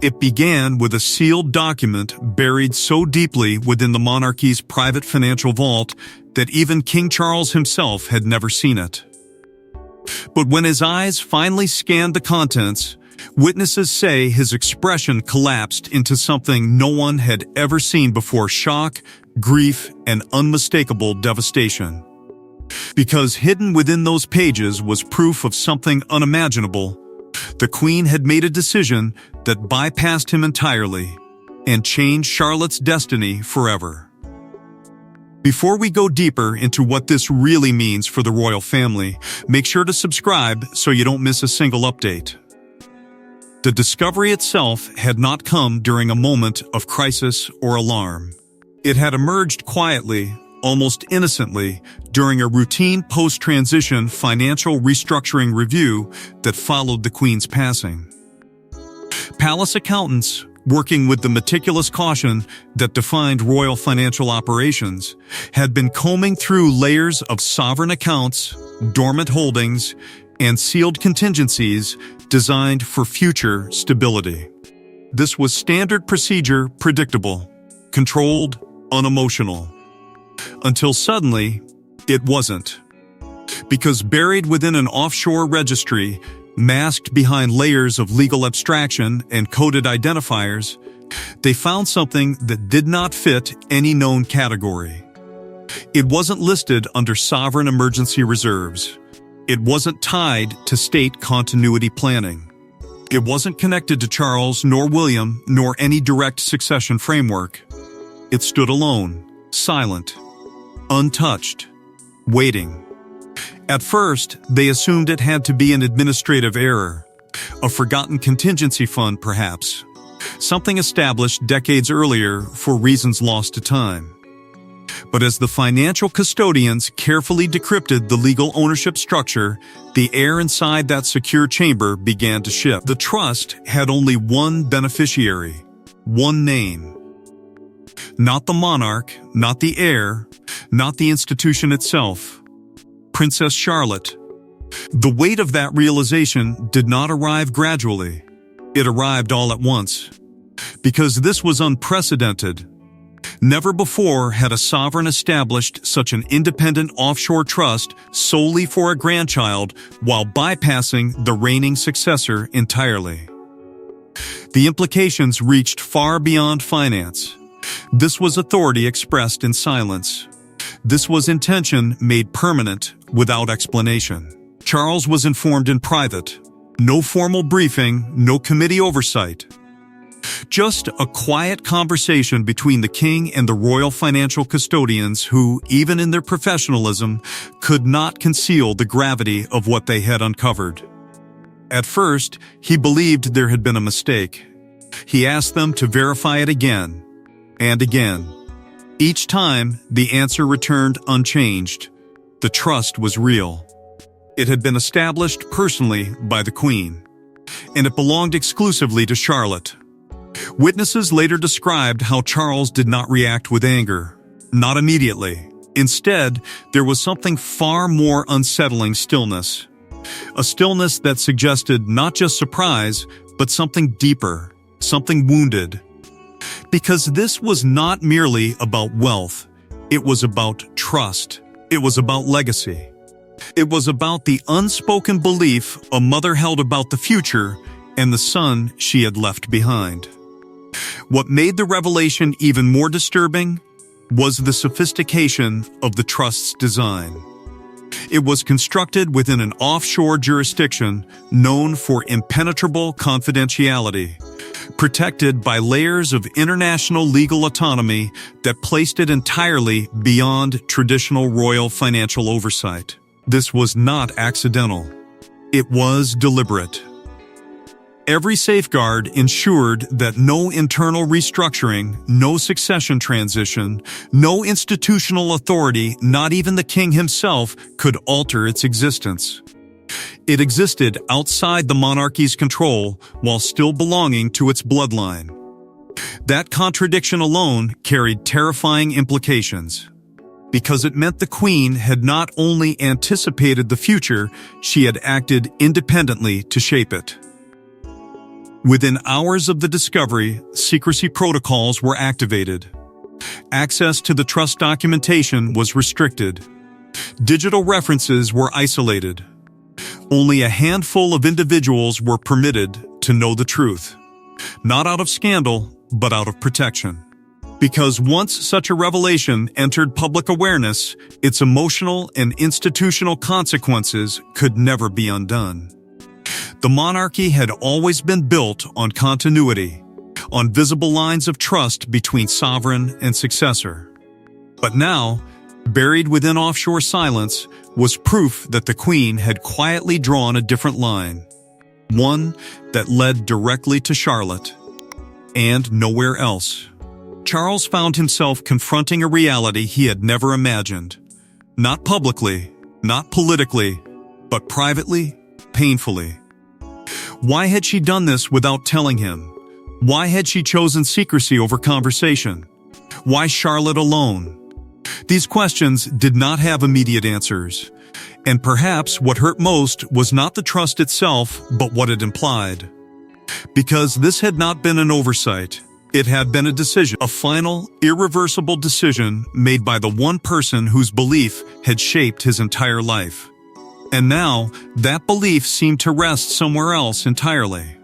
It began with a sealed document buried so deeply within the monarchy's private financial vault that even King Charles himself had never seen it. But when his eyes finally scanned the contents, witnesses say his expression collapsed into something no one had ever seen before: shock, grief, and unmistakable devastation. Because hidden within those pages was proof of something unimaginable. The Queen had made a decision that bypassed him entirely and changed Charlotte's destiny forever. Before we go deeper into what this really means for the royal family, make sure to subscribe so you don't miss a single update. The discovery itself had not come during a moment of crisis or alarm. It had emerged quietly, almost innocently, during a routine post-transition financial restructuring review that followed the Queen's passing. Palace accountants, working with the meticulous caution that defined royal financial operations, had been combing through layers of sovereign accounts, dormant holdings, and sealed contingencies designed for future stability. This was standard procedure, predictable, controlled, unemotional. Until suddenly, it wasn't. Because buried within an offshore registry, masked behind layers of legal abstraction and coded identifiers, they found something that did not fit any known category. It wasn't listed under sovereign emergency reserves. It wasn't tied to state continuity planning. It wasn't connected to Charles nor William nor any direct succession framework. It stood alone, silent, untouched, waiting. At first, they assumed it had to be an administrative error, a forgotten contingency fund perhaps, something established decades earlier for reasons lost to time. But as the financial custodians carefully decrypted the legal ownership structure, the air inside that secure chamber began to shift. The trust had only one beneficiary, one name. Not the monarch, not the heir, not the institution itself. Princess Charlotte. The weight of that realization did not arrive gradually. It arrived all at once. Because this was unprecedented. Never before had a sovereign established such an independent offshore trust solely for a grandchild while bypassing the reigning successor entirely. The implications reached far beyond finance. This was authority expressed in silence. This was intention made permanent without explanation. Charles was informed in private. No formal briefing, no committee oversight. Just a quiet conversation between the king and the royal financial custodians who, even in their professionalism, could not conceal the gravity of what they had uncovered. At first, he believed there had been a mistake. He asked them to verify it again and again. Each time, the answer returned unchanged. The trust was real. It had been established personally by the Queen, and it belonged exclusively to Charlotte. Witnesses later described how Charles did not react with anger, not immediately. Instead, there was something far more unsettling: stillness. A stillness that suggested not just surprise, but something deeper, something wounded. Because this was not merely about wealth, it was about trust. It was about legacy. It was about the unspoken belief a mother held about the future and the son she had left behind. What made the revelation even more disturbing was the sophistication of the trust's design. It was constructed within an offshore jurisdiction known for impenetrable confidentiality, protected by layers of international legal autonomy that placed it entirely beyond traditional royal financial oversight. This was not accidental. It was deliberate. Every safeguard ensured that no internal restructuring, no succession transition, no institutional authority, not even the king himself, could alter its existence. It existed outside the monarchy's control while still belonging to its bloodline. That contradiction alone carried terrifying implications, because it meant the Queen had not only anticipated the future, she had acted independently to shape it. Within hours of the discovery, secrecy protocols were activated. Access to the trust documentation was restricted. Digital references were isolated. Only a handful of individuals were permitted to know the truth, not out of scandal, but out of protection. Because once such a revelation entered public awareness, its emotional and institutional consequences could never be undone. The monarchy had always been built on continuity, on visible lines of trust between sovereign and successor. But now, buried within offshore silence, was proof that the Queen had quietly drawn a different line, one that led directly to Charlotte, and nowhere else. Charles found himself confronting a reality he had never imagined. Not publicly, not politically, but privately, painfully. Why had she done this without telling him? Why had she chosen secrecy over conversation? Why Charlotte alone? These questions did not have immediate answers. And perhaps what hurt most was not the trust itself, but what it implied. Because this had not been an oversight. It had been a decision, a final, irreversible decision made by the one person whose belief had shaped his entire life. And now, that belief seemed to rest somewhere else entirely.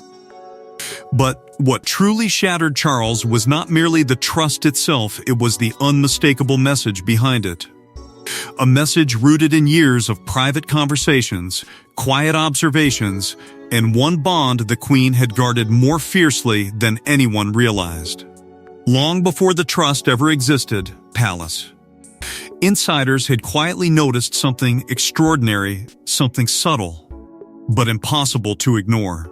But what truly shattered Charles was not merely the trust itself, it was the unmistakable message behind it. A message rooted in years of private conversations, quiet observations, and one bond the Queen had guarded more fiercely than anyone realized. Long before the trust ever existed, Palace. Insiders had quietly noticed something extraordinary, something subtle, but impossible to ignore.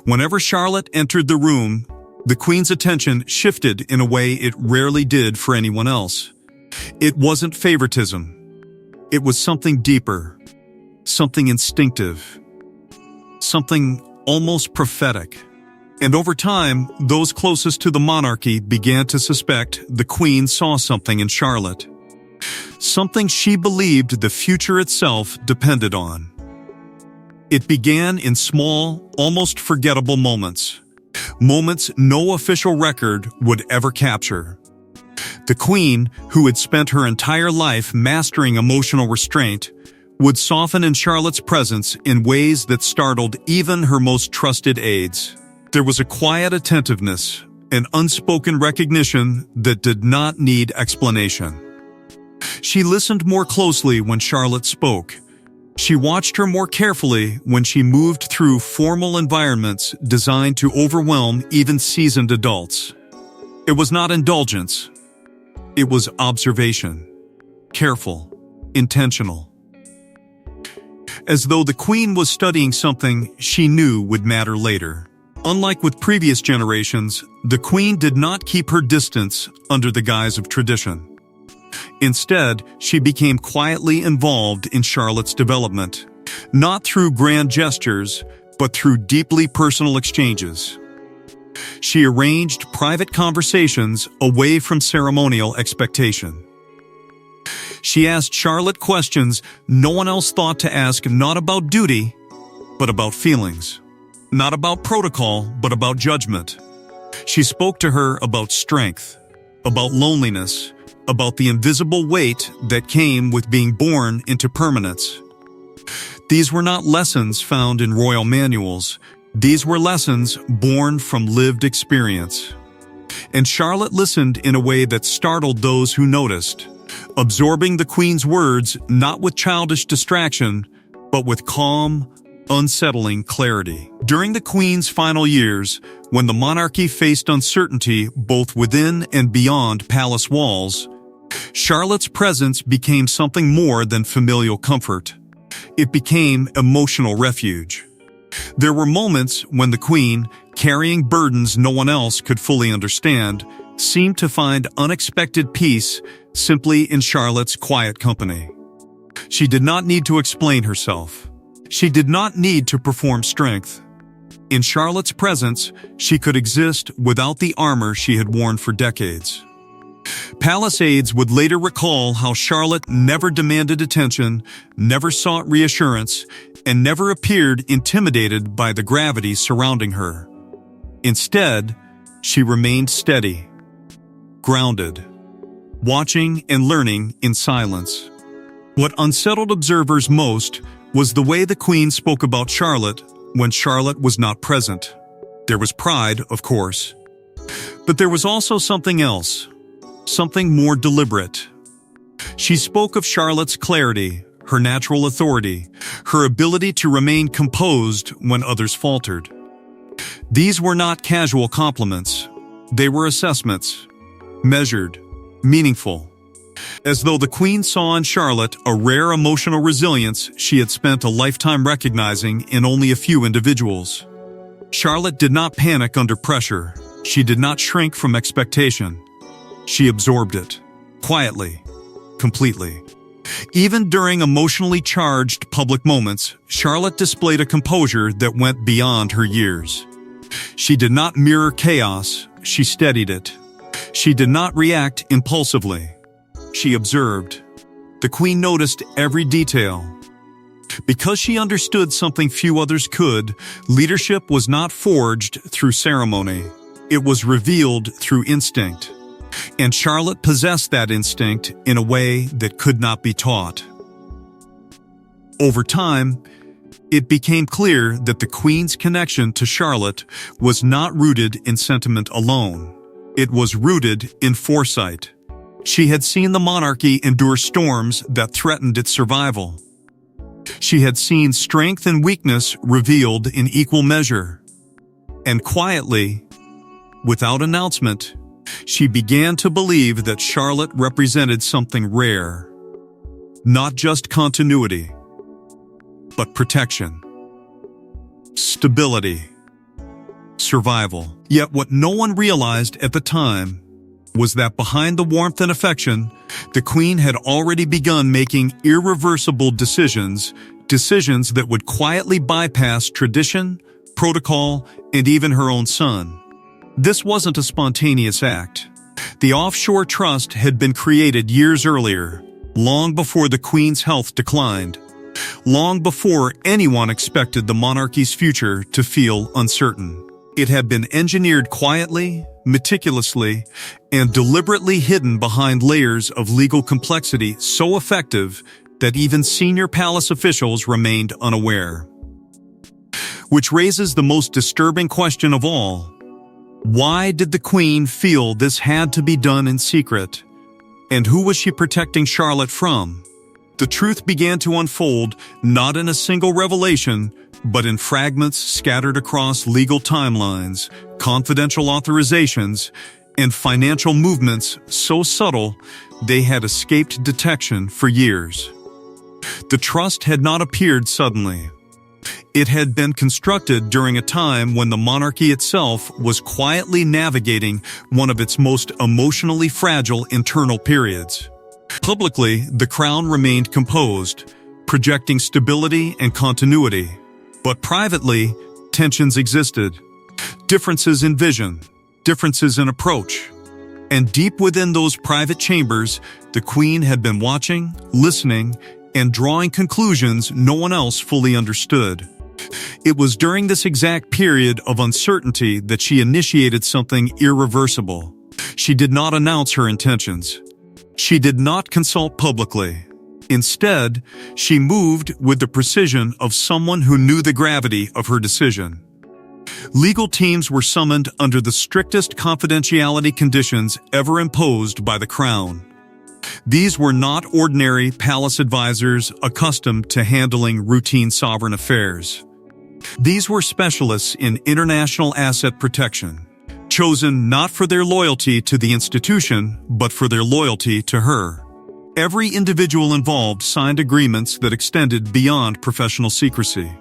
Whenever Charlotte entered the room, the Queen's attention shifted in a way it rarely did for anyone else. It wasn't favoritism. It was something deeper, something instinctive, something almost prophetic. And over time, those closest to the monarchy began to suspect the Queen saw something in Charlotte. Something she believed the future itself depended on. It began in small, almost forgettable moments. Moments no official record would ever capture. The Queen, who had spent her entire life mastering emotional restraint, would soften in Charlotte's presence in ways that startled even her most trusted aides. There was a quiet attentiveness, an unspoken recognition that did not need explanation. She listened more closely when Charlotte spoke. She watched her more carefully when she moved through formal environments designed to overwhelm even seasoned adults. It was not indulgence. It was observation. Careful. Intentional. As though the Queen was studying something she knew would matter later. Unlike with previous generations, the Queen did not keep her distance under the guise of tradition. Instead, she became quietly involved in Charlotte's development, not through grand gestures, but through deeply personal exchanges. She arranged private conversations away from ceremonial expectation. She asked Charlotte questions no one else thought to ask, not about duty, but about feelings. Not about protocol, but about judgment. She spoke to her about strength, about loneliness, about the invisible weight that came with being born into permanence. These were not lessons found in royal manuals. These were lessons born from lived experience. And Charlotte listened in a way that startled those who noticed, absorbing the Queen's words not with childish distraction, but with calm, unsettling clarity. During the Queen's final years, when the monarchy faced uncertainty both within and beyond palace walls, Charlotte's presence became something more than familial comfort. It became emotional refuge. There were moments when the Queen, carrying burdens no one else could fully understand, seemed to find unexpected peace simply in Charlotte's quiet company. She did not need to explain herself. She did not need to perform strength. In Charlotte's presence, she could exist without the armor she had worn for decades. Palace aides would later recall how Charlotte never demanded attention, never sought reassurance, and never appeared intimidated by the gravity surrounding her. Instead, she remained steady, grounded, watching and learning in silence. What unsettled observers most was the way the Queen spoke about Charlotte when Charlotte was not present. There was pride, of course, but there was also something else, something more deliberate. She spoke of Charlotte's clarity, her natural authority, her ability to remain composed when others faltered. These were not casual compliments. They were assessments, measured, meaningful. As though the Queen saw in Charlotte a rare emotional resilience she had spent a lifetime recognizing in only a few individuals. Charlotte did not panic under pressure. She did not shrink from expectation. She absorbed it, quietly, completely. Even during emotionally charged public moments, Charlotte displayed a composure that went beyond her years. She did not mirror chaos, she steadied it. She did not react impulsively. She observed. The Queen noticed every detail. Because she understood something few others could, leadership was not forged through ceremony. It was revealed through instinct. And Charlotte possessed that instinct in a way that could not be taught. Over time, it became clear that the Queen's connection to Charlotte was not rooted in sentiment alone. It was rooted in foresight. She had seen the monarchy endure storms that threatened its survival. She had seen strength and weakness revealed in equal measure. And quietly, without announcement, she began to believe that Charlotte represented something rare. Not just continuity, but protection, stability, survival. Yet what no one realized at the time was that behind the warmth and affection, the Queen had already begun making irreversible decisions that would quietly bypass tradition, protocol, and even her own son. This wasn't a spontaneous act. The Offshore Trust had been created years earlier, long before the Queen's health declined, long before anyone expected the monarchy's future to feel uncertain. It had been engineered quietly, meticulously, and deliberately hidden behind layers of legal complexity so effective that even senior palace officials remained unaware. Which raises the most disturbing question of all. Why did the Queen feel this had to be done in secret? And who was she protecting Charlotte from? The truth began to unfold not in a single revelation, but in fragments scattered across legal timelines, confidential authorizations, and financial movements so subtle they had escaped detection for years. The trust had not appeared suddenly. It had been constructed during a time when the monarchy itself was quietly navigating one of its most emotionally fragile internal periods. Publicly, the crown remained composed, projecting stability and continuity. But privately, tensions existed. Differences in vision, differences in approach. And deep within those private chambers, the Queen had been watching, listening, and drawing conclusions no one else fully understood. It was during this exact period of uncertainty that she initiated something irreversible. She did not announce her intentions. She did not consult publicly. Instead, she moved with the precision of someone who knew the gravity of her decision. Legal teams were summoned under the strictest confidentiality conditions ever imposed by the Crown. These were not ordinary palace advisors accustomed to handling routine sovereign affairs. These were specialists in international asset protection, chosen not for their loyalty to the institution, but for their loyalty to her. Every individual involved signed agreements that extended beyond professional secrecy.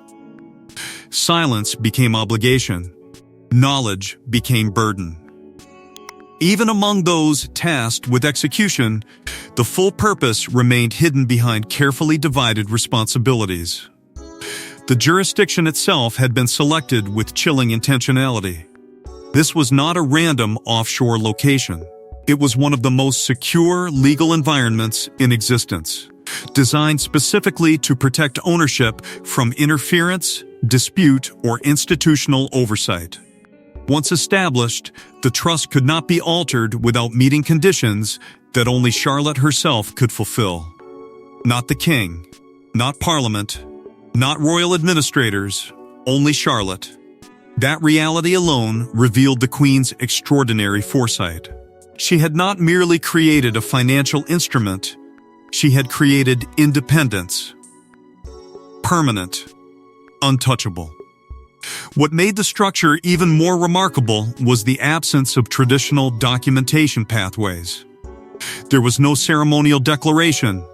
Silence became obligation. Knowledge became burden. Even among those tasked with execution, the full purpose remained hidden behind carefully divided responsibilities. The jurisdiction itself had been selected with chilling intentionality. This was not a random offshore location. It was one of the most secure legal environments in existence, designed specifically to protect ownership from interference, dispute, or institutional oversight. Once established, the trust could not be altered without meeting conditions that only Charlotte herself could fulfill. Not the king, not Parliament, not royal administrators, only Charlotte. That reality alone revealed the Queen's extraordinary foresight. She had not merely created a financial instrument, she had created independence. Permanent, untouchable. What made the structure even more remarkable was the absence of traditional documentation pathways. There was no ceremonial declaration,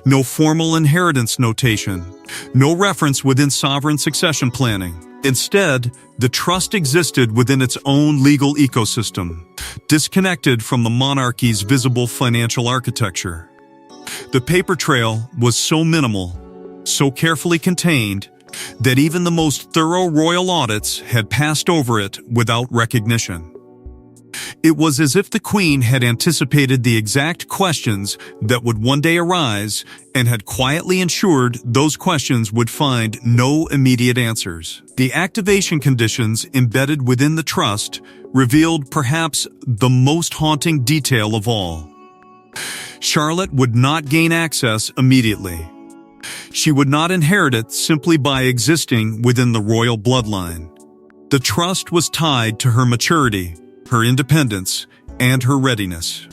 no formal inheritance notation, no reference within sovereign succession planning. Instead, the trust existed within its own legal ecosystem, disconnected from the monarchy's visible financial architecture. The paper trail was so minimal, so carefully contained, that even the most thorough royal audits had passed over it without recognition. It was as if the Queen had anticipated the exact questions that would one day arise and had quietly ensured those questions would find no immediate answers. The activation conditions embedded within the trust revealed perhaps the most haunting detail of all. Charlotte would not gain access immediately. She would not inherit it simply by existing within the royal bloodline. The trust was tied to her maturity, her independence, and her readiness.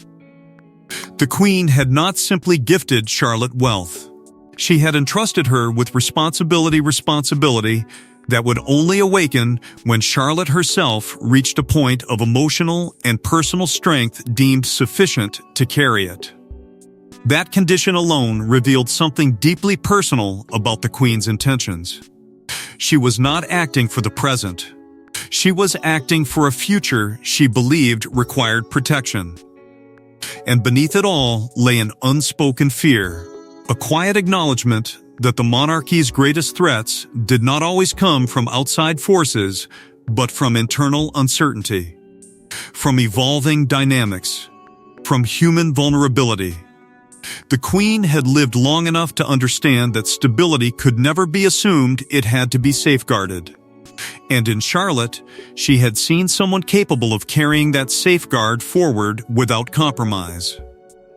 The Queen had not simply gifted Charlotte wealth. She had entrusted her with responsibility that would only awaken when Charlotte herself reached a point of emotional and personal strength deemed sufficient to carry it. That condition alone revealed something deeply personal about the Queen's intentions. She was not acting for the present. She was acting for a future she believed required protection. And beneath it all lay an unspoken fear, a quiet acknowledgement that the monarchy's greatest threats did not always come from outside forces, but from internal uncertainty, from evolving dynamics, from human vulnerability. The Queen had lived long enough to understand that stability could never be assumed, it had to be safeguarded. And in Charlotte, she had seen someone capable of carrying that safeguard forward without compromise.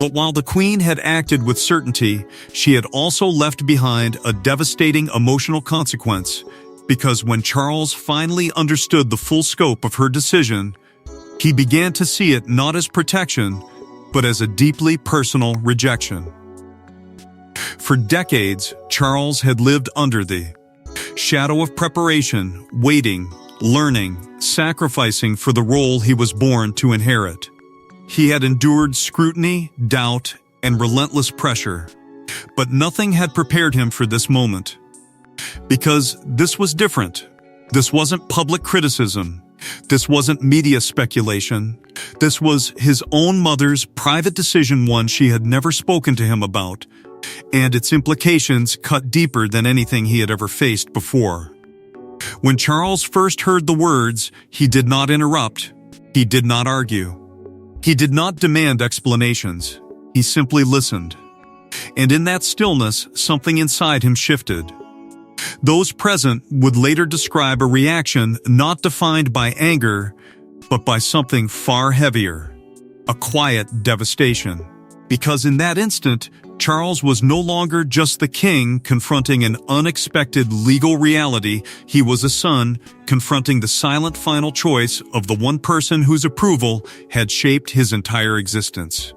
But while the Queen had acted with certainty, she had also left behind a devastating emotional consequence, because when Charles finally understood the full scope of her decision, he began to see it not as protection, but as a deeply personal rejection. For decades, Charles had lived under the shadow of preparation, waiting, learning, sacrificing for the role he was born to inherit. He had endured scrutiny, doubt, and relentless pressure, but nothing had prepared him for this moment. Because this was different. This wasn't public criticism. This wasn't media speculation. This was his own mother's private decision, one she had never spoken to him about, and its implications cut deeper than anything he had ever faced before. When Charles first heard the words, he did not interrupt. He did not argue. He did not demand explanations. He simply listened. And in that stillness, something inside him shifted. Those present would later describe a reaction not defined by anger, but by something far heavier, a quiet devastation. Because in that instant, Charles was no longer just the king confronting an unexpected legal reality. He was a son confronting the silent final choice of the one person whose approval had shaped his entire existence.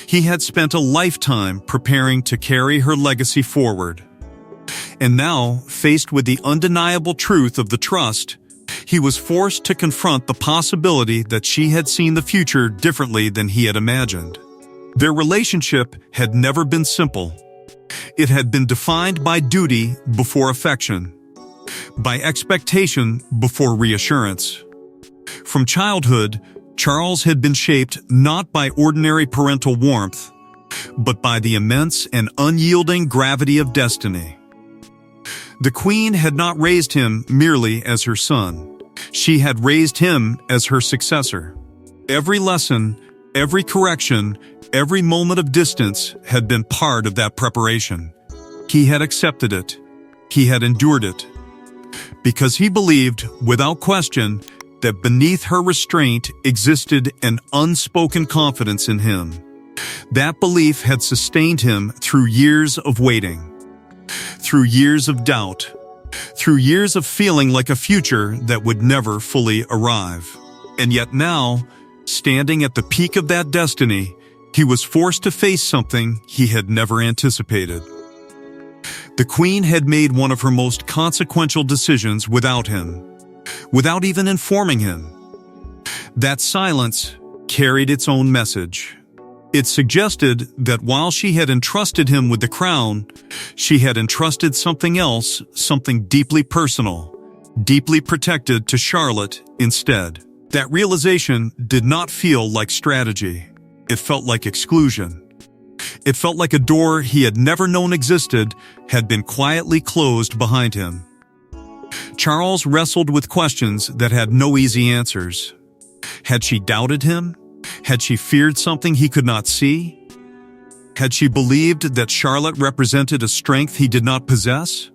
He had spent a lifetime preparing to carry her legacy forward. And now, faced with the undeniable truth of the trust, he was forced to confront the possibility that she had seen the future differently than he had imagined. Their relationship had never been simple. It had been defined by duty before affection, by expectation before reassurance. From childhood, Charles had been shaped not by ordinary parental warmth, but by the immense and unyielding gravity of destiny. The Queen had not raised him merely as her son. She had raised him as her successor. Every lesson, every correction, every moment of distance had been part of that preparation. He had accepted it. He had endured it. Because he believed, without question, that beneath her restraint existed an unspoken confidence in him. That belief had sustained him through years of waiting, through years of doubt, through years of feeling like a future that would never fully arrive. And yet now, standing at the peak of that destiny, he was forced to face something he had never anticipated. The Queen had made one of her most consequential decisions without him, without even informing him. That silence carried its own message. It suggested that while she had entrusted him with the crown, she had entrusted something else, something deeply personal, deeply protected to Charlotte instead. That realization did not feel like strategy. It felt like exclusion. It felt like a door he had never known existed had been quietly closed behind him. Charles wrestled with questions that had no easy answers. Had she doubted him? Had she feared something he could not see? Had she believed that Charlotte represented a strength he did not possess?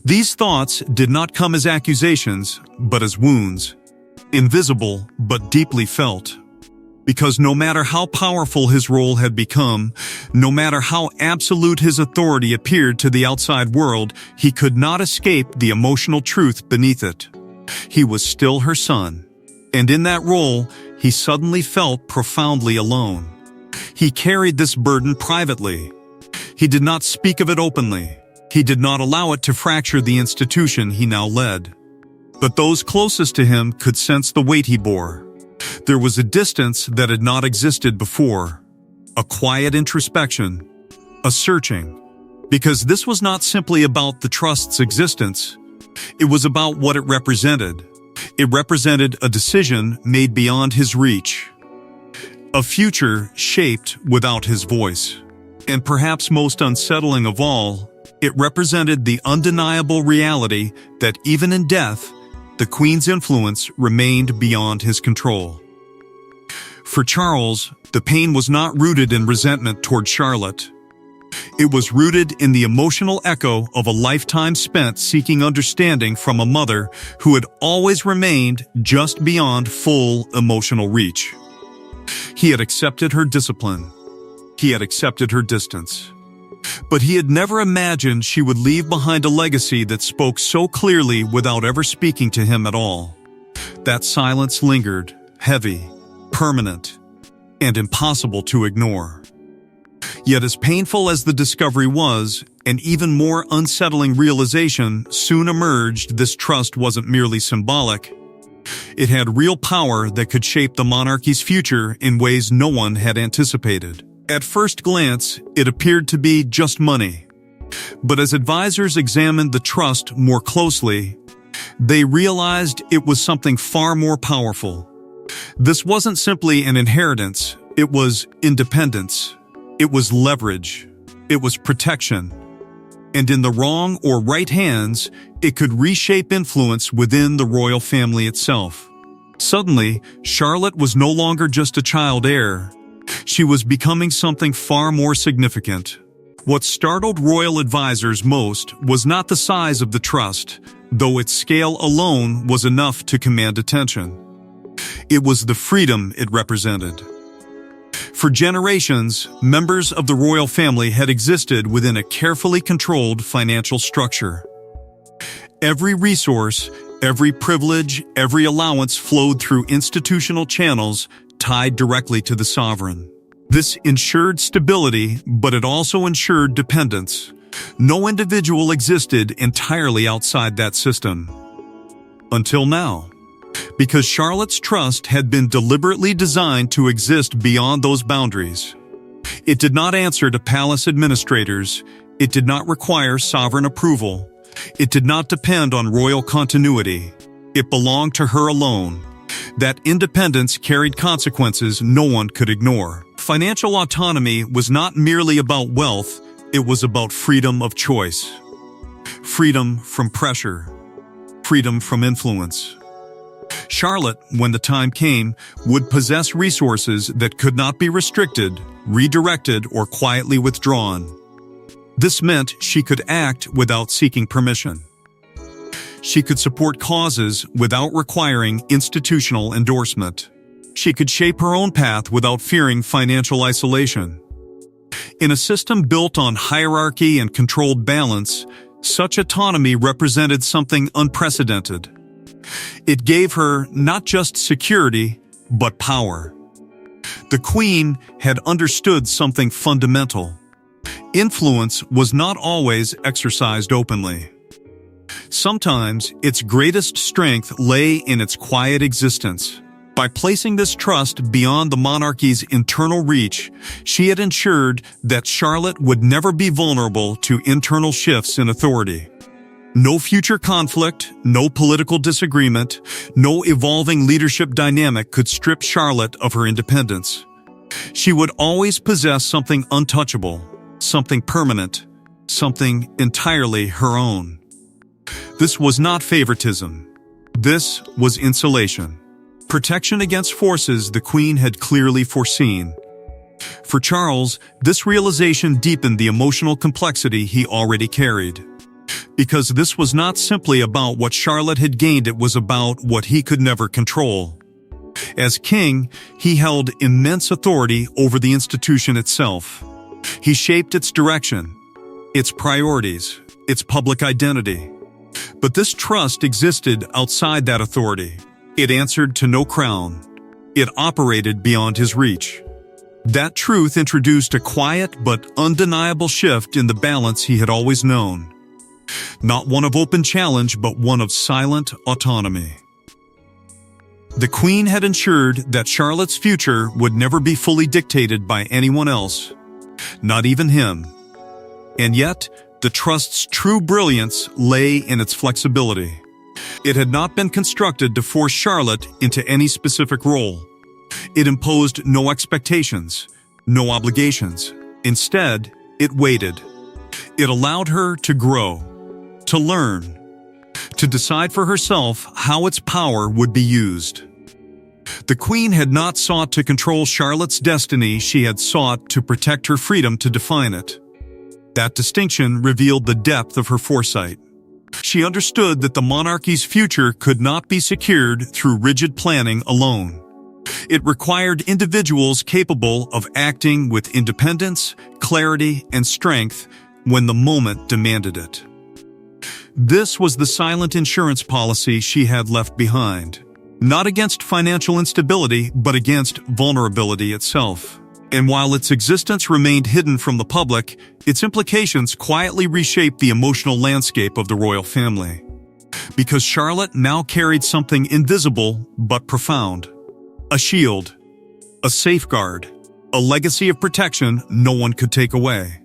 These thoughts did not come as accusations, but as wounds, invisible but deeply felt. Because no matter how powerful his role had become, no matter how absolute his authority appeared to the outside world, he could not escape the emotional truth beneath it. He was still her son, and in that role, he suddenly felt profoundly alone. He carried this burden privately. He did not speak of it openly. He did not allow it to fracture the institution he now led. But those closest to him could sense the weight he bore. There was a distance that had not existed before, a quiet introspection, a searching, because this was not simply about the trust's existence. It was about what it represented. It represented a decision made beyond his reach, a future shaped without his voice. And perhaps most unsettling of all, it represented the undeniable reality that even in death, the Queen's influence remained beyond his control. For Charles, the pain was not rooted in resentment toward Charlotte. It was rooted in the emotional echo of a lifetime spent seeking understanding from a mother who had always remained just beyond full emotional reach. He had accepted her discipline. He had accepted her distance. But he had never imagined she would leave behind a legacy that spoke so clearly without ever speaking to him at all. That silence lingered, heavy, permanent, and impossible to ignore. Yet as painful as the discovery was, an even more unsettling realization soon emerged: this trust wasn't merely symbolic. It had real power that could shape the monarchy's future in ways no one had anticipated. At first glance, it appeared to be just money. But as advisors examined the trust more closely, they realized it was something far more powerful. This wasn't simply an inheritance, it was independence. It was leverage. It was protection. And in the wrong or right hands, it could reshape influence within the royal family itself. Suddenly, Charlotte was no longer just a child heir. She was becoming something far more significant. What startled royal advisors most was not the size of the trust, though its scale alone was enough to command attention. It was the freedom it represented. For generations, members of the royal family had existed within a carefully controlled financial structure. Every resource, every privilege, every allowance flowed through institutional channels tied directly to the sovereign. This ensured stability, but it also ensured dependence. No individual existed entirely outside that system. Until now. Because Charlotte's trust had been deliberately designed to exist beyond those boundaries. It did not answer to palace administrators. It did not require sovereign approval. It did not depend on royal continuity. It belonged to her alone. That independence carried consequences no one could ignore. Financial autonomy was not merely about wealth, it was about freedom of choice. Freedom from pressure. Freedom from influence. Charlotte, when the time came, would possess resources that could not be restricted, redirected, or quietly withdrawn. This meant she could act without seeking permission. She could support causes without requiring institutional endorsement. She could shape her own path without fearing financial isolation. In a system built on hierarchy and controlled balance, such autonomy represented something unprecedented. It gave her not just security, but power. The Queen had understood something fundamental. Influence was not always exercised openly. Sometimes its greatest strength lay in its quiet existence. By placing this trust beyond the monarchy's internal reach, she had ensured that Charlotte would never be vulnerable to internal shifts in authority. No future conflict, no political disagreement, no evolving leadership dynamic could strip Charlotte of her independence. She would always possess something untouchable, something permanent, something entirely her own. This was not favoritism. This was insulation. Protection against forces the Queen had clearly foreseen. For Charles, this realization deepened the emotional complexity he already carried. Because this was not simply about what Charlotte had gained, it was about what he could never control. As king, he held immense authority over the institution itself. He shaped its direction, its priorities, its public identity. But this trust existed outside that authority. It answered to no crown. It operated beyond his reach. That truth introduced a quiet but undeniable shift in the balance he had always known. Not one of open challenge, but one of silent autonomy. The Queen had ensured that Charlotte's future would never be fully dictated by anyone else, not even him. And yet, the trust's true brilliance lay in its flexibility. It had not been constructed to force Charlotte into any specific role. It imposed no expectations, no obligations. Instead, it waited. It allowed her to grow, to learn, to decide for herself how its power would be used. The Queen had not sought to control Charlotte's destiny, she had sought to protect her freedom to define it. That distinction revealed the depth of her foresight. She understood that the monarchy's future could not be secured through rigid planning alone. It required individuals capable of acting with independence, clarity, and strength when the moment demanded it. This was the silent insurance policy she had left behind, not against financial instability, but against vulnerability itself. And while its existence remained hidden from the public, its implications quietly reshaped the emotional landscape of the royal family. Because Charlotte now carried something invisible but profound. A shield, a safeguard, a legacy of protection no one could take away.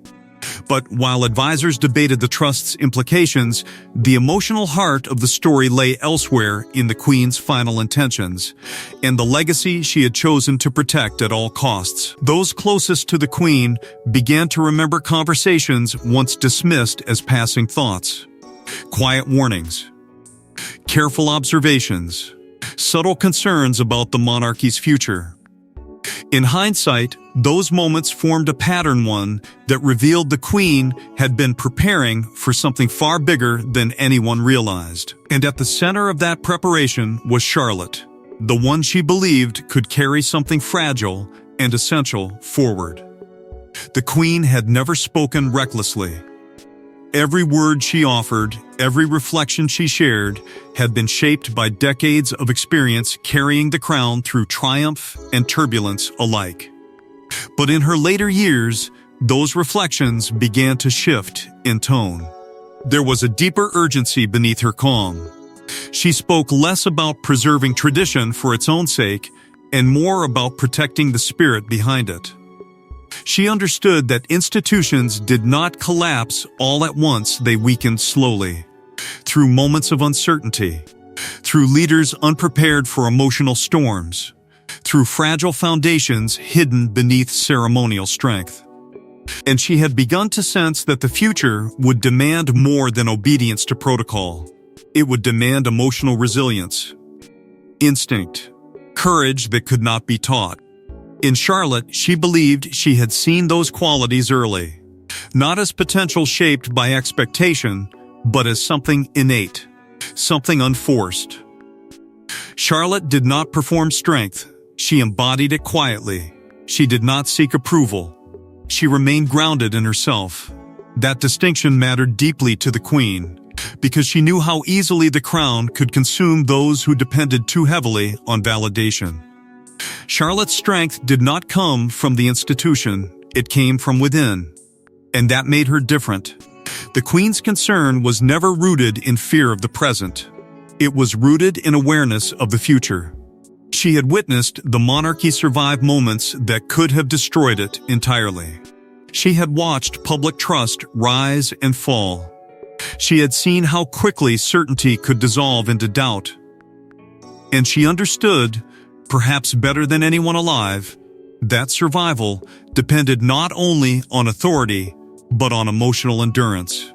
But while advisors debated the trust's implications, the emotional heart of the story lay elsewhere in the Queen's final intentions, and the legacy she had chosen to protect at all costs. Those closest to the Queen began to remember conversations once dismissed as passing thoughts. Quiet warnings, careful observations, subtle concerns about the monarchy's future. In hindsight, those moments formed a pattern, one that revealed the Queen had been preparing for something far bigger than anyone realized. And at the center of that preparation was Charlotte, the one she believed could carry something fragile and essential forward. The Queen had never spoken recklessly. Every word she offered, every reflection she shared, had been shaped by decades of experience carrying the crown through triumph and turbulence alike. But in her later years, those reflections began to shift in tone. There was a deeper urgency beneath her calm. She spoke less about preserving tradition for its own sake and more about protecting the spirit behind it. She understood that institutions did not collapse all at once, they weakened slowly, through moments of uncertainty, through leaders unprepared for emotional storms, through fragile foundations hidden beneath ceremonial strength. And she had begun to sense that the future would demand more than obedience to protocol. It would demand emotional resilience, instinct, courage that could not be taught. In Charlotte, she believed she had seen those qualities early, not as potential shaped by expectation, but as something innate, something unforced. Charlotte did not perform strength. She embodied it quietly. She did not seek approval. She remained grounded in herself. That distinction mattered deeply to the queen, because she knew how easily the crown could consume those who depended too heavily on validation. Charlotte's strength did not come from the institution, it came from within. And that made her different. The queen's concern was never rooted in fear of the present. It was rooted in awareness of the future. She had witnessed the monarchy survive moments that could have destroyed it entirely. She had watched public trust rise and fall. She had seen how quickly certainty could dissolve into doubt. And she understood, perhaps better than anyone alive, that survival depended not only on authority, but on emotional endurance.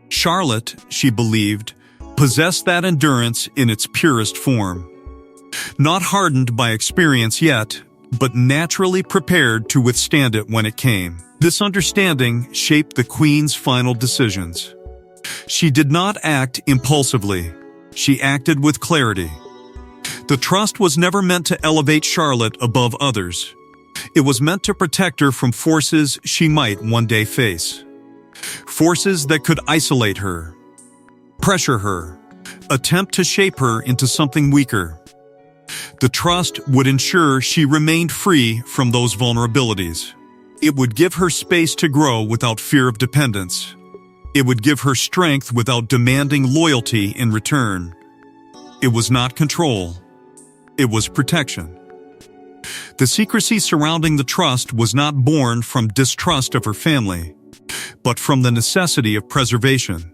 Charlotte, she believed, possessed that endurance in its purest form. Not hardened by experience yet, but naturally prepared to withstand it when it came. This understanding shaped the queen's final decisions. She did not act impulsively. She acted with clarity. The trust was never meant to elevate Charlotte above others. It was meant to protect her from forces she might one day face. Forces that could isolate her, pressure her, attempt to shape her into something weaker. The trust would ensure she remained free from those vulnerabilities. It would give her space to grow without fear of dependence. It would give her strength without demanding loyalty in return. It was not control. It was protection. The secrecy surrounding the trust was not born from distrust of her family, but from the necessity of preservation.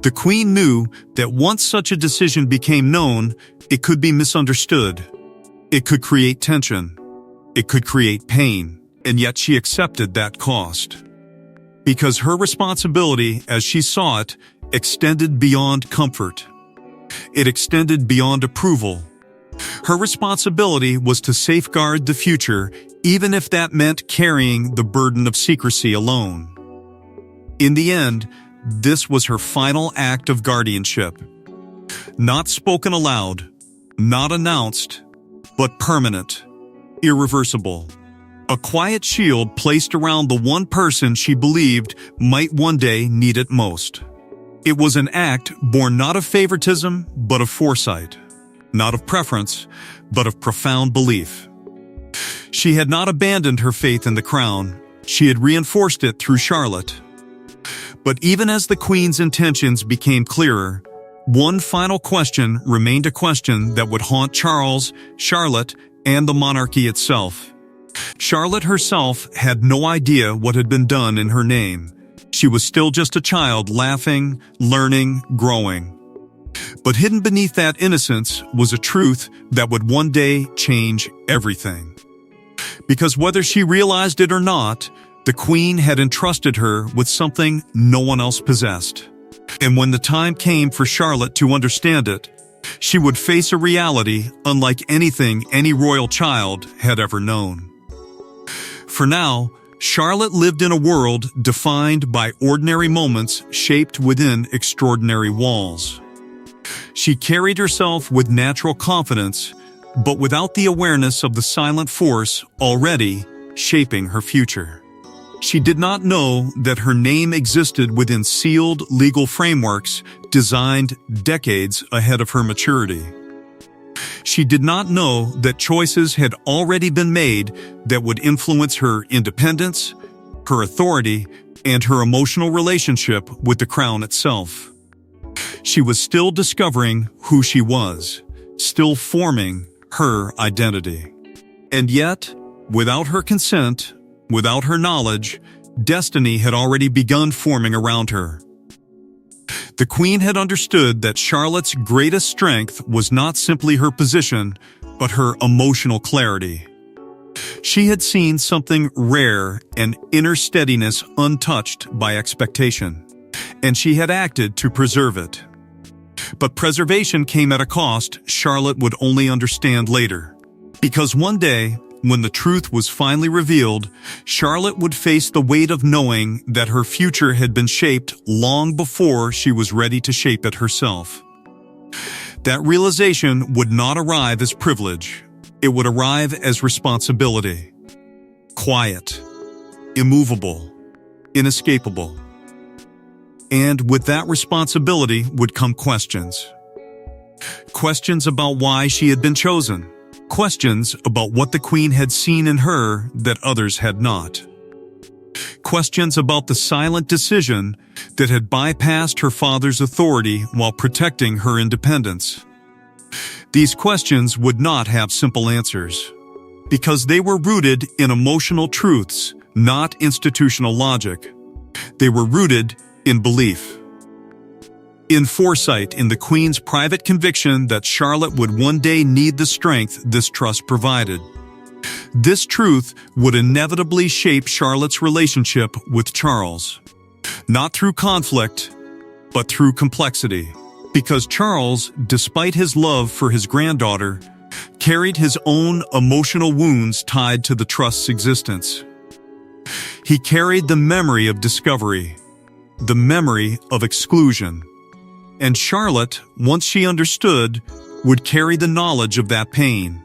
The queen knew that once such a decision became known, it could be misunderstood. It could create tension. It could create pain, and yet she accepted that cost. Because her responsibility, as she saw it, extended beyond comfort. It extended beyond approval. Her responsibility was to safeguard the future, even if that meant carrying the burden of secrecy alone. In the end, this was her final act of guardianship. Not spoken aloud, not announced, but permanent, irreversible. A quiet shield placed around the one person she believed might one day need it most. It was an act born not of favoritism, but of foresight. Not of preference, but of profound belief. She had not abandoned her faith in the crown. She had reinforced it through Charlotte. But even as the queen's intentions became clearer, one final question remained a question that would haunt Charles, Charlotte, and the monarchy itself. Charlotte herself had no idea what had been done in her name. She was still just a child, laughing, learning, growing. But hidden beneath that innocence was a truth that would one day change everything. Because whether she realized it or not, the queen had entrusted her with something no one else possessed. And when the time came for Charlotte to understand it, she would face a reality unlike anything any royal child had ever known. For now, Charlotte lived in a world defined by ordinary moments shaped within extraordinary walls. She carried herself with natural confidence, but without the awareness of the silent force already shaping her future. She did not know that her name existed within sealed legal frameworks designed decades ahead of her maturity. She did not know that choices had already been made that would influence her independence, her authority, and her emotional relationship with the crown itself. She was still discovering who she was, still forming her identity. And yet, without her consent, without her knowledge, destiny had already begun forming around her. The queen had understood that Charlotte's greatest strength was not simply her position, but her emotional clarity. She had seen something rare, an inner steadiness untouched by expectation, and she had acted to preserve it. But preservation came at a cost Charlotte would only understand later. Because one day, when the truth was finally revealed, Charlotte would face the weight of knowing that her future had been shaped long before she was ready to shape it herself. That realization would not arrive as privilege. It would arrive as responsibility. Quiet, immovable, inescapable. And with that responsibility would come questions. Questions about why she had been chosen. Questions about what the queen had seen in her that others had not. Questions about the silent decision that had bypassed her father's authority while protecting her independence. These questions would not have simple answers, because they were rooted in emotional truths, not institutional logic. They were rooted in belief. In foresight in the Queen's private conviction that Charlotte would one day need the strength this trust provided. This truth would inevitably shape Charlotte's relationship with Charles, not through conflict, but through complexity. Because Charles, despite his love for his granddaughter, carried his own emotional wounds tied to the trust's existence. He carried the memory of discovery, the memory of exclusion. And Charlotte, once she understood, would carry the knowledge of that pain.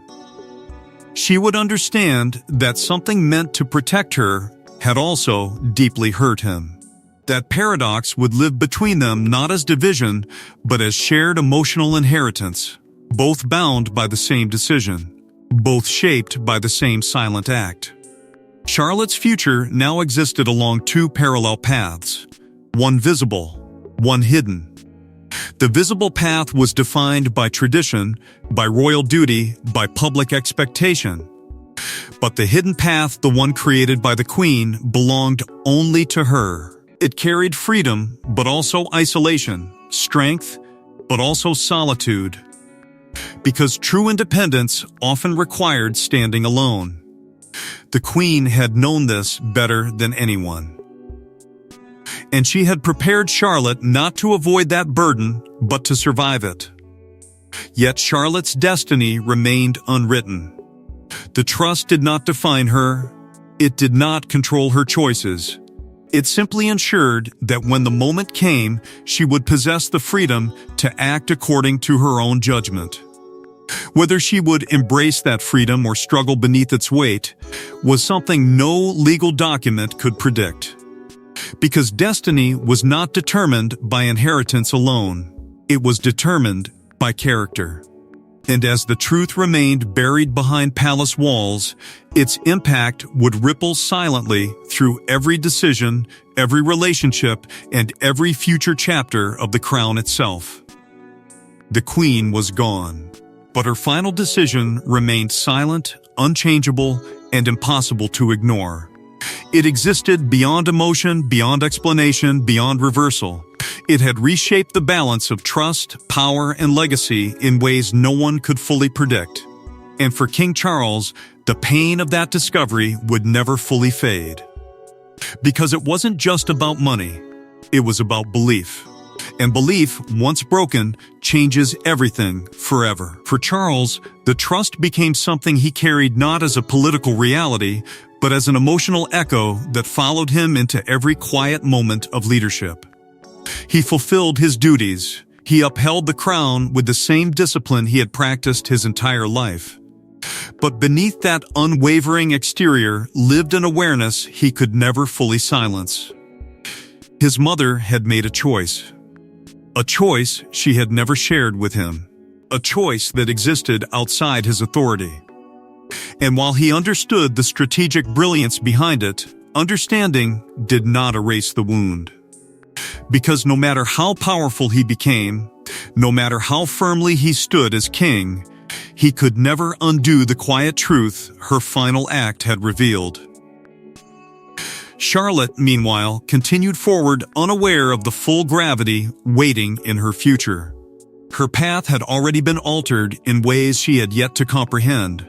She would understand that something meant to protect her had also deeply hurt him. That paradox would live between them not as division, but as shared emotional inheritance, both bound by the same decision, both shaped by the same silent act. Charlotte's future now existed along two parallel paths, one visible, one hidden. The visible path was defined by tradition, by royal duty, by public expectation. But the hidden path, the one created by the Queen, belonged only to her. It carried freedom, but also isolation, strength, but also solitude. Because true independence often required standing alone. The Queen had known this better than anyone. And she had prepared Charlotte not to avoid that burden, but to survive it. Yet Charlotte's destiny remained unwritten. The trust did not define her. It did not control her choices. It simply ensured that when the moment came, she would possess the freedom to act according to her own judgment. Whether she would embrace that freedom or struggle beneath its weight was something no legal document could predict. Because destiny was not determined by inheritance alone. It was determined by character. And as the truth remained buried behind palace walls, its impact would ripple silently through every decision, every relationship, and every future chapter of the crown itself. The Queen was gone, but her final decision remained silent, unchangeable, and impossible to ignore. It existed beyond emotion, beyond explanation, beyond reversal. It had reshaped the balance of trust, power, and legacy in ways no one could fully predict. And for King Charles, the pain of that discovery would never fully fade. Because it wasn't just about money, it was about belief. And belief, once broken, changes everything forever. For Charles, the trust became something he carried not as a political reality, but as an emotional echo that followed him into every quiet moment of leadership. He fulfilled his duties. He upheld the crown with the same discipline he had practiced his entire life. But beneath that unwavering exterior lived an awareness he could never fully silence. His mother had made a choice she had never shared with him, a choice that existed outside his authority. And while he understood the strategic brilliance behind it, understanding did not erase the wound. Because no matter how powerful he became, no matter how firmly he stood as king, he could never undo the quiet truth her final act had revealed. Charlotte, meanwhile, continued forward unaware of the full gravity waiting in her future. Her path had already been altered in ways she had yet to comprehend.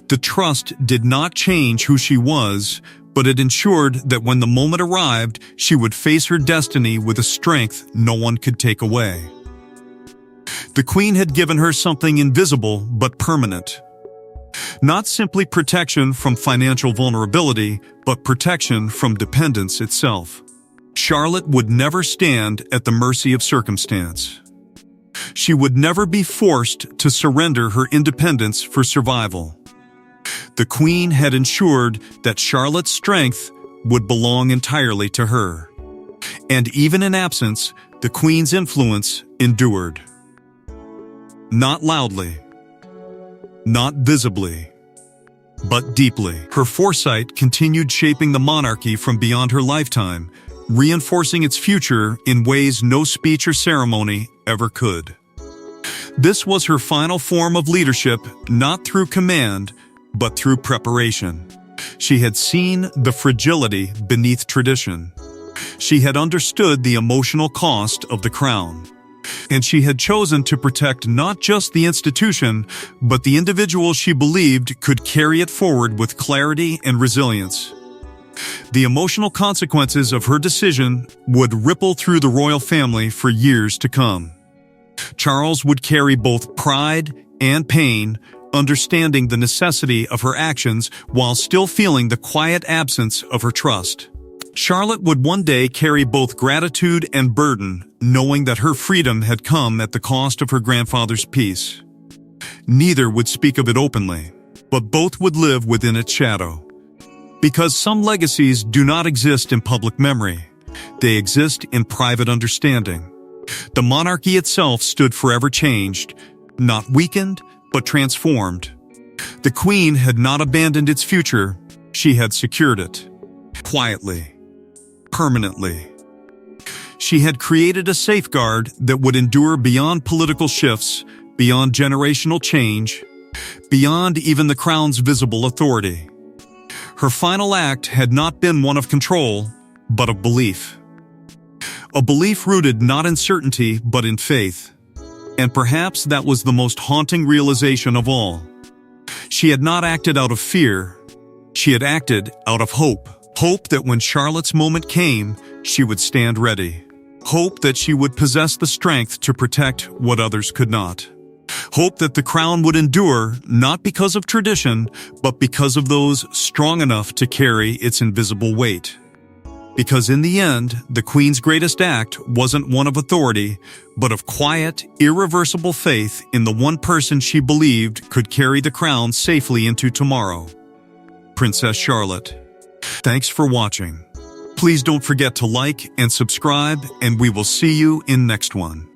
The trust did not change who she was, but it ensured that when the moment arrived, she would face her destiny with a strength no one could take away. The Queen had given her something invisible but permanent. Not simply protection from financial vulnerability, but protection from dependence itself. Charlotte would never stand at the mercy of circumstance. She would never be forced to surrender her independence for survival. The Queen had ensured that Charlotte's strength would belong entirely to her. And even in absence, the Queen's influence endured. Not loudly, not visibly, but deeply. Her foresight continued shaping the monarchy from beyond her lifetime, reinforcing its future in ways no speech or ceremony ever could. This was her final form of leadership, not through command, but through preparation. She had seen the fragility beneath tradition. She had understood the emotional cost of the crown. And she had chosen to protect not just the institution, but the individual she believed could carry it forward with clarity and resilience. The emotional consequences of her decision would ripple through the royal family for years to come. Charles would carry both pride and pain, understanding the necessity of her actions while still feeling the quiet absence of her trust. Charlotte would one day carry both gratitude and burden, knowing that her freedom had come at the cost of her grandfather's peace. Neither would speak of it openly, but both would live within its shadow. Because some legacies do not exist in public memory, they exist in private understanding. The monarchy itself stood forever changed, not weakened, but transformed. The Queen had not abandoned its future, she had secured it. Quietly. Permanently. She had created a safeguard that would endure beyond political shifts, beyond generational change, beyond even the crown's visible authority. Her final act had not been one of control, but of belief. A belief rooted not in certainty, but in faith. And perhaps that was the most haunting realization of all. She had not acted out of fear. She had acted out of hope. Hope that when Charlotte's moment came, she would stand ready. Hope that she would possess the strength to protect what others could not. Hope that the crown would endure, not because of tradition, but because of those strong enough to carry its invisible weight. Because in the end, the Queen's greatest act wasn't one of authority, but of quiet, irreversible faith in the one person she believed could carry the crown safely into tomorrow. Princess Charlotte. Thanks for watching. Please don't forget to like and subscribe, and we will see you in next one.